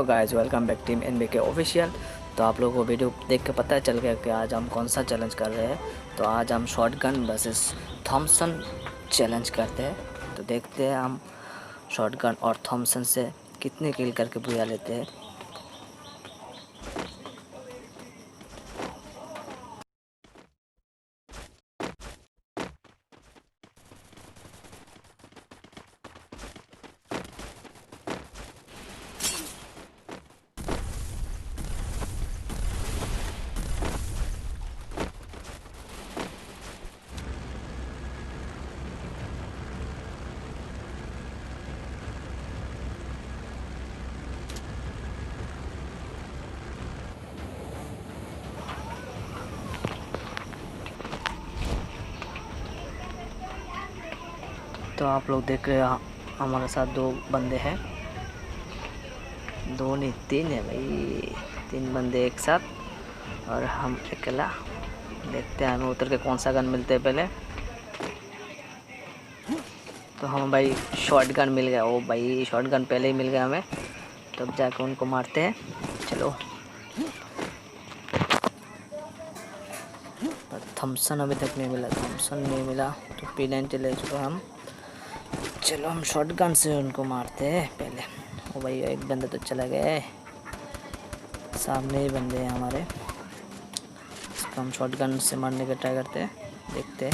Guys, welcome back team NBK official. तो आप लोगों को वीडियो देख के पता चल गया कि आज हम कौन सा चैलेंज कर रहे हैं। तो आज हम शॉटगन वर्सेस थॉमसन चैलेंज करते हैं। तो देखते हैं हम शॉटगन और थॉमसन से कितने किल करके बुला लेते हैं। तो आप लोग देख रहे हैं हमारे साथ दो बंदे हैं, दो नहीं तीन है भाई, तीन बंदे एक साथ और हम अकेला। देखते हैं हमें उतर के कौन सा गन मिलते हैं पहले। तो हम भाई शॉटगन मिल गया। ओ भाई शॉटगन पहले ही मिल गया हमें, तब जाके उनको मारते हैं। चलो, पर थॉमसन अभी तक नहीं मिला, थॉमसन नहीं मिला तो P90 ले चुका हम। चलो हम शॉटगन से उनको मारते हैं पहले। ओ भाई एक बंदा तो चला गया, सामने ही बंदे हैं हमारे। इसको हम शॉटगन से मारने का ट्राई करते हैं, देखते हैं।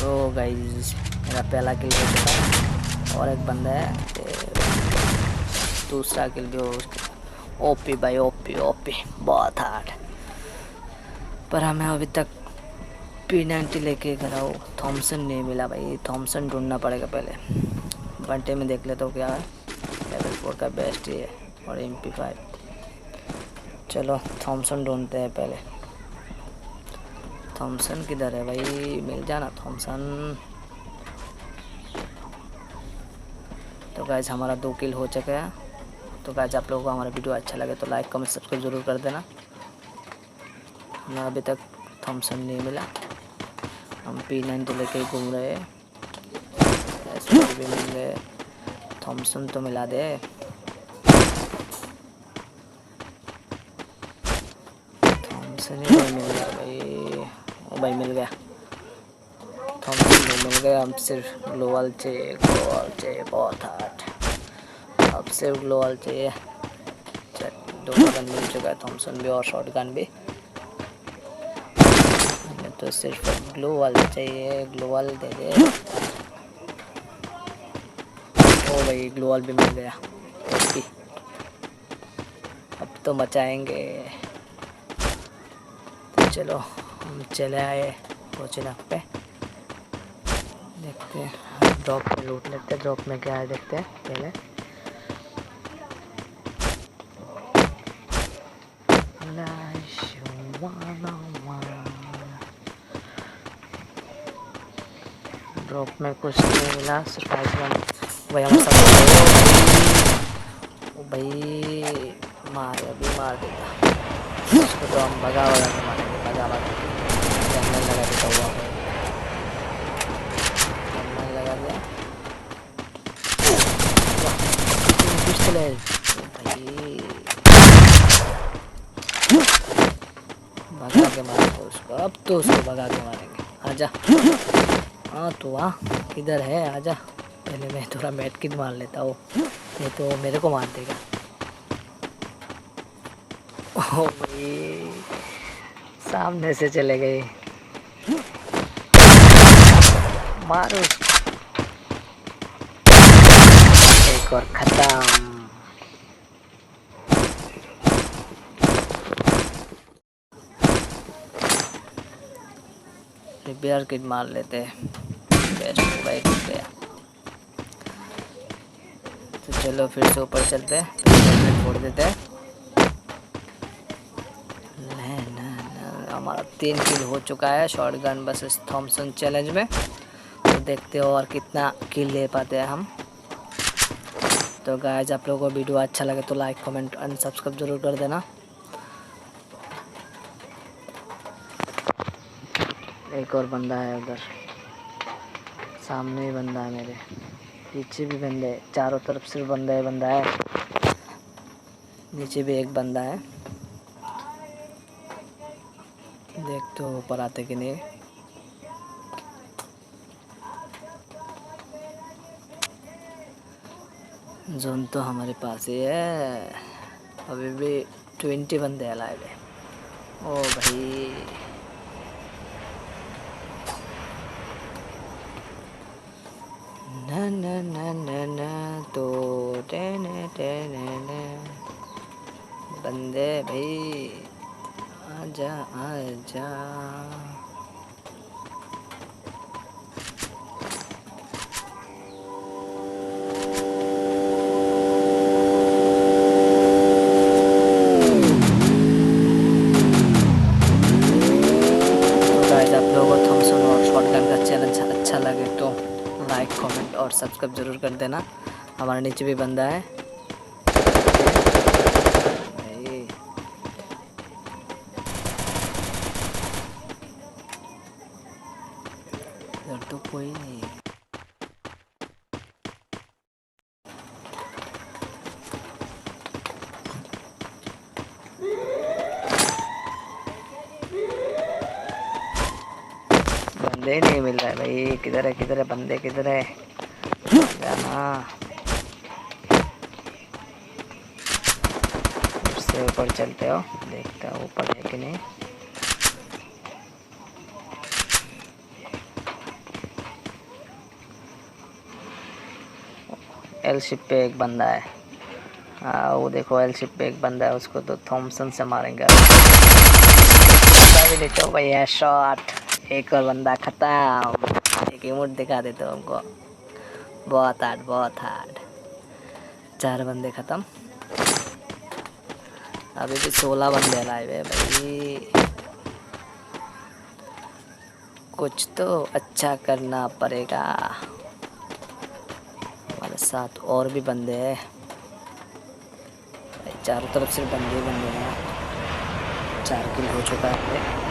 ओ गाइस, मेरा पहला किल हो चुका है और एक बंदा है, दूसरा किल भी हो। ओपी भाई, ओपी ओपी बहुत हार्ड। पर हमें अभी तक P90 लेके गया हो, थॉमसन नहीं मिला भाई। थॉमसन ढूंढना पड़ेगा पहले। बंटे में देख लेता हूँ क्या है। लेवल 4 का बेस्ट ही है और MP5। चलो थॉमसन ढूंढते हैं पहले। थॉमसन किधर है भाई, मिल जाना थॉमसन। तो गाइस हमारा 2 किल हो चुका है। तो गाइस आप लोगों को हमारा वीडियो अच्छा लगे तो लाइक कमेंट सब्सक्राइब ज़रूर कर देना। हमें अभी तक थॉमसन नहीं मिला, हम P90 लेके घूम रहे हैं। ऐसे भी मिल गए, थॉमसन तो मिला दे। थॉमसन ही नहीं मिल गया भाई। ओ भाई मिल गया, थॉमसन नहीं मिल गया। हम सिर्फ ग्लोवल चाहिए, ग्लोवल चाहिए बहुत हार्ड। अब सिर्फ ग्लोवल चाहिए। दोनों गन मिल चुका है, थॉमसन भी और शॉटगन भी। हमें तो सिर्फ ग्लोवल चाहिए, ग्लोवल दे दे। ओ भाई ग्लोवल भी मिल गया। अब तो मचाएंगे। तो चलो हम चले आए कोचिनक पे, देखते हैं ड्रॉप पे लूट लेते हैं। ड्रॉप में क्या है देखते हैं पहले। ड्रॉप में कुछ नहीं मिला, सिर्फ भाई हमारे साथ। ओ भाई मार देता उसको। तो हम भगा के मारेंगे, भगा के जंगल लगा देता हुआ, जंगल लगा दिया। पिस्टल है भाई, भगा के मारेंगे उसको। अब तो उसको भगा के मारेंगे। आजा, हाँ तो वाह किधर है, आजा। पहले मैं थोड़ा मैट किट मार लेता हूँ, नहीं तो मेरे को मार देगा। ओ भाई सामने से चले गए, मारो। एक और खत्म। रिपेयर किट मार लेते हैं, बेस्ट होगा। एक गया। तो चलो फिर से ऊपर चलते हैं, फिर छोड़ देते हैं। हमारा 3 किल हो चुका है शॉटगन वर्सेस थॉमसन चैलेंज में। तो देखते हो और कितना किल ले पाते हैं हम। तो गाइस आप लोगों को वीडियो अच्छा लगे तो लाइक कमेंट एंड सब्सक्राइब जरूर कर देना। एक और बंदा है उधर, सामने ही बंदा है मेरे। पीछे भी बंदे, चारों तरफ से बंदा है, बंदा है। नीचे भी एक बंदा है। देखते हो ऊपर आते कि नहीं। जोन तो हमारे पास ही है। अभी भी 20 बंदे अलाइव है। ओ भाई, ना ना ना ना ना तो टेने टेने ने बंदे भाई, आजा आजा। आप लोगों को थॉमसन और शॉटगन का चैलेंज अच्छा लगे तो लाइक, कमेंट और सब्सक्राइब जरूर कर देना। हमारे नीचे भी बंदा है भाई। इधर तो कोई नहीं है। बंदे ही नहीं मिल रहा है भाई। किधर है बंदे, किधर है जाना। उससे ऊपर चलते हो, देखते हो ऊपर है कि नहीं। एल शिप पे एक बंदा है। हाँ वो देखो, एल शिप पे एक बंदा है, उसको तो थॉमसन से मारेंगे। भी देखो भाई, है शॉट। एक और बंदा खत्म। एक इमोट दिखा देते हो हमको। बहुत हार्ड, बहुत हार्ड। 4 बंदे खत्म। अभी भी 16 बंदे लाए हुए भाई। कुछ तो अच्छा करना पड़ेगा। हमारे साथ और भी बंदे हैं भाई, चारों तरफ से बंदे बंदे हैं। 4 किल हो चुका है।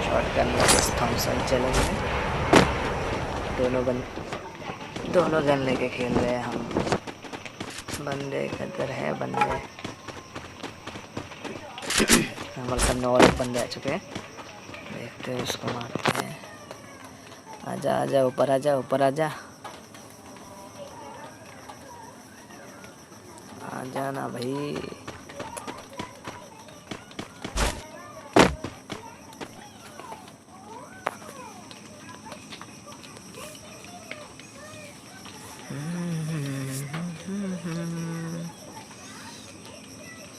शॉटगन वर्सेस थॉमसन चैलेंज में दोनों गन लेके खेल रहे हैं हम। बंदे किधर है बंदे। हमारे सामने और एक बंदे आ चुके हैं। देखते हैं, उसको मारते हैं। आजा आजा, ऊपर आजा, ऊपर आजा। आजा ना भाई।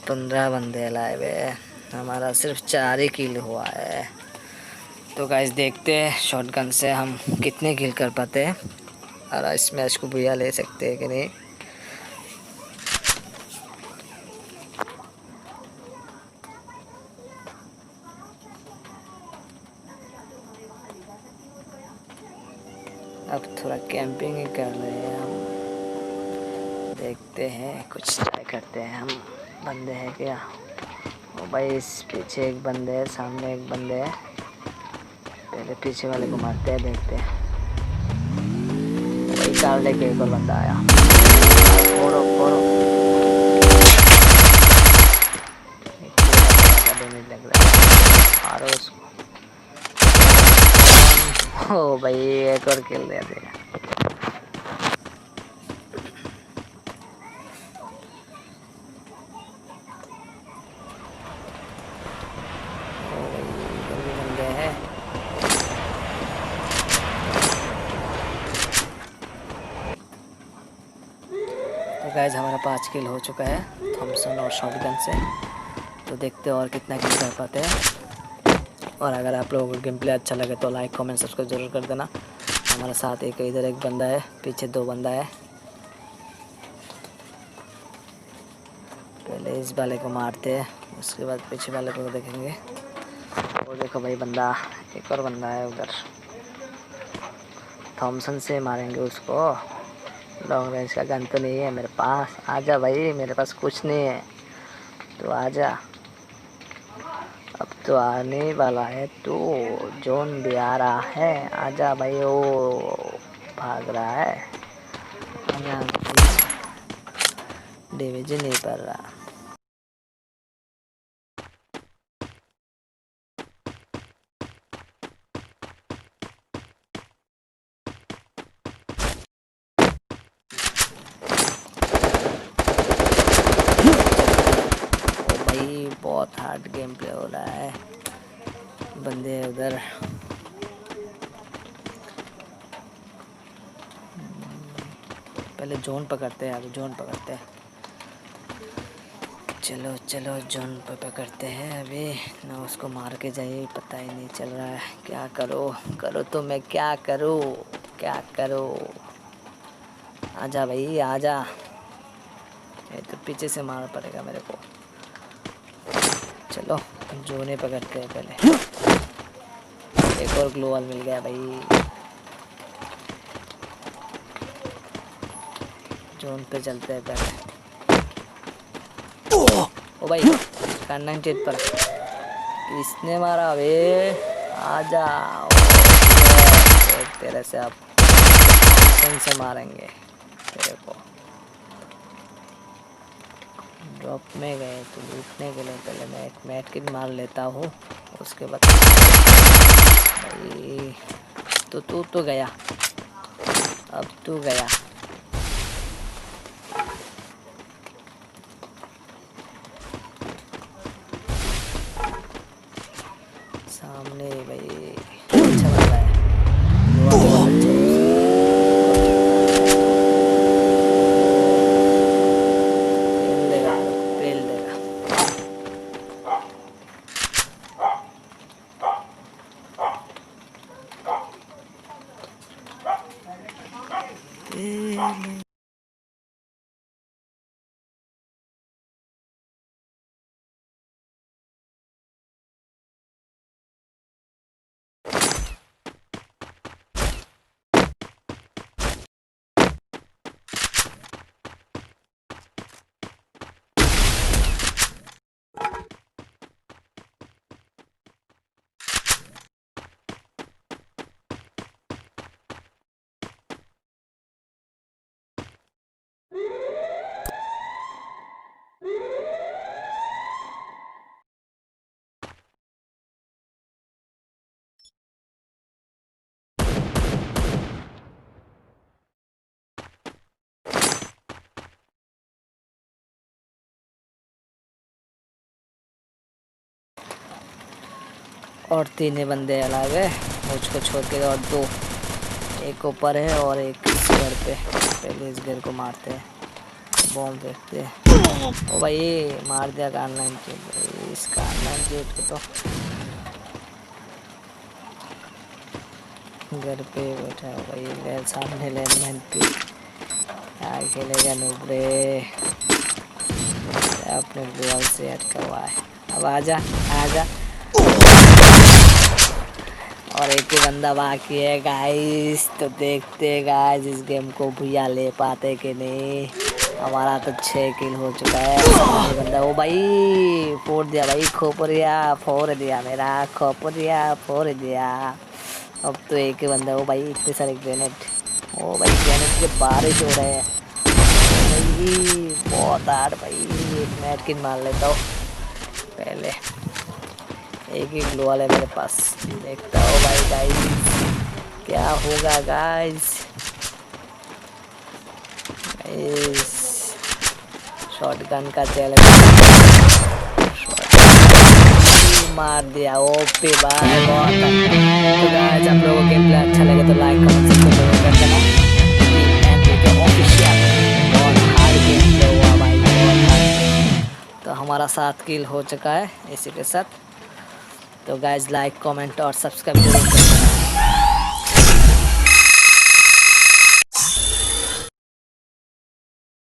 पंद्रह बंदे लाए हुए। हमारा सिर्फ 4 ही किल हुआ है। तो गाइस देखते हैं शॉटगन से हम कितने किल कर पाते हैं और इस मैच को बुया ले सकते हैं कि नहीं। अब थोड़ा कैंपिंग ही कर रहे हैं हम। देखते हैं, कुछ ट्राई करते हैं हम। बंदे हैं क्या? ओ भाई, इस पीछे एक बंदे है, सामने एक बंदे है। पहले पीछे वाले को मारते हैं, देखते हैं। वही कार लेके एक और बंदा आया। फोड़ो फोड़ो। डैमेज लग रहा है, मारो उसको। ओ भाई, एक और किल दे दिया। तो गाइस हमारा 5 किल हो चुका है थॉमसन और शॉटगन से। तो देखते हैं और कितना किल कर पाते हैं। और अगर आप लोगों को गेम प्ले अच्छा लगे तो लाइक, कमेंट, सब्सक्राइब जरूर कर देना। हमारे साथ एक इधर एक बंदा है, पीछे 2 बंदा है। पहले इस वाले को मारते हैं, उसके बाद पीछे वाले को देखेंगे। वो देखो भाई बंदा, एक और बंदा है उधर। थॉमसन से मारेंगे उसको। लॉन्ग रेंज का गन तो नहीं है मेरे पास। आजा भाई, मेरे पास कुछ नहीं है, तो आजा। अब तो आने वाला है, तो जोन भी आ रहा है। आजा भाई। ओ भाग रहा है, यहाँ डिवीजन नहीं पड़ रहा। भाई बहुत हार्ड गेम प्ले हो रहा है, बंदे उधर। पहले जोन पकड़ते हैं, अभी जोन पकड़ते हैं। चलो चलो जोन पे पकड़ते हैं अभी ना, उसको मार के जाइए, पता ही नहीं चल रहा है। क्या करो तो मैं क्या करूँ। आजा भाई आजा, ये तो पीछे से मारना पड़ेगा मेरे को। चलो जोने पकड़ते हैं पहले। एक और ग्लोवल मिल गया भाई। जोन पे चलते हैं पहले। ओ भाई कार 98 पर किसने मारा बे? आजा तेरे से अब से मारेंगे तेरे को। ड्रॉप में गए तो लूटने के लिए पहले मैं एक मैट किट मार लेता हूँ, उसके बाद भाई तू तो गया, अब तू गया। सामने भाई अच्छा लग रहा है। तेल देगा। और 3 बंदे अलग है मुझको छोड़ के, और 2 एक ऊपर है और एक इस घर पे। पहले इस घर को मारते हैं, बॉम्ब फेंकते हैं। ओ भाई मार दिया कार 98। इस कार 98 को तो घर पे बैठा है भाई, मेरे सामने लैंडमाइन पे क्या खेलेगा नूबरे। अपने ग्लोवल से अटका हुआ है। अब आजा आजा, और एक ही बंदा बाकी है गाइस। तो देखते हैं गाइस इस गेम को भैया ले पाते कि नहीं। हमारा तो 6 किल हो चुका है। बंदा ओ भाई फोड़ दिया भाई, खोपरिया फोड़ दिया मेरा, खोपरिया फोड़ दिया। अब तो एक ही बंदा। ओ भाई इतने सारे ग्रेनेड, ओ भाई ग्रेनेड के बारिश हो रहे हैं भाई, बहुत हार्ड भाई। एक मैट किन मार लेता हूँ पहले, एक ही ग्लोवल है मेरे पास, देखता हूँ भाई गाइस क्या होगा गाइस। शॉटगन का चैलेंज मार दिया। ओपी भाई बहुत। तो गाइस आप लोगों को गेम प्ले अच्छा लगे तो लाइक कमेंट सब्सक्राइब कर देना। ऑफिशियल बहुत हार्ड गेम प्ले हुआ भाई, बहुत हार्ड। तो हमारा 7 किल हो चुका है इसी के साथ। तो गाइस लाइक कमेंट और सब्सक्राइब जरूर करें।